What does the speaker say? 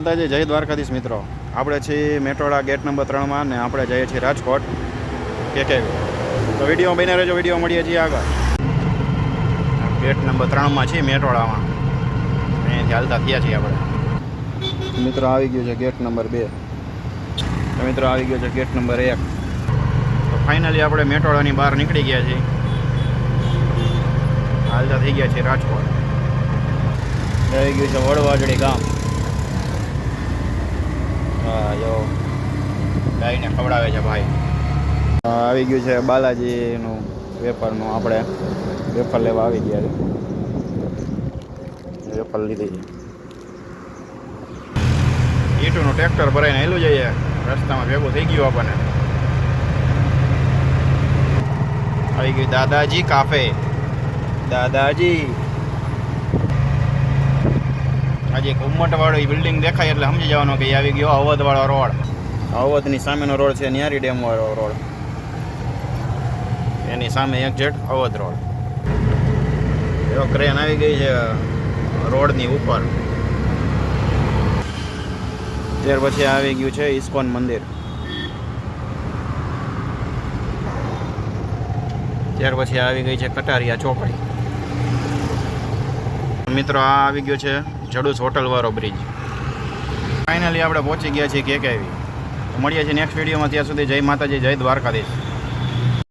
જય દ્વારકાધીશ મિત્રો, આપણે છીએ મેટોડા ગેટ નંબર 3માં ને આપણે જઈએ છીએ રાજકોટ કેકેવી. તો વિડીયો બની રહેજો, વિડીયો મળીએ છીએ આગળ. ગેટ નંબર 3માં છીએ મેટોડામાં, અહીંયાથી હાલતા થયા છીએ આપણે. મિત્રો આવી ગયું છે ગેટ નંબર 2. તો મિત્રો આવી ગયો છે ગેટ નંબર 1. તો ફાઇનલી આપણે મેટોડાની બહાર નીકળી ગયા છીએ, હાલતા થઈ ગયા છીએ રાજકોટ. આવી ગયું છે વડવાજડી ગામ. હા જો ગાયને ખવડાવે છે ભાઈ. આવી ગયું છે બાલાજીનું વેફરનું, આપણે વેફર લેવા આવી ગયા છે. વેફર લીધી છે. ઈંટનું ટ્રેક્ટર ભરાઈને હેલું જઈએ, રસ્તામાં ભેગું થઈ ગયું આપણને. આવી ગયું દાદાજી કાફે. દાદાજી આજે એક ઉમ્મટવાળો બિલ્ડિંગ દેખાય એટલે સમજી જવાનું કે આવી ગયો અવધવાળો રોડ. અવધની સામેનો રોડ છે નિયારી ડેમ વાળો રોડ, એની સામે એક્ઝેક્ટ અવધ રોડ. એવો ક્રેન આવી ગઈ છે રોડની ઉપર. ત્યાર પછી આવી ગયું છે ઇસ્કોન મંદિર. ત્યાર પછી આવી ગઈ છે કટારિયા ચોકડી. મિત્રો આ આવી ગયો છે જડુસ હોટલ વાળો બ્રિજ. ફાઇનલી આપણે પહોંચી ગયા છીએ કેકેવી. મળીએ છીએ નેક્સ્ટ વિડીયોમાં. ત્યાં સુધી જય માતાજી, જય દ્વારકાધીશ.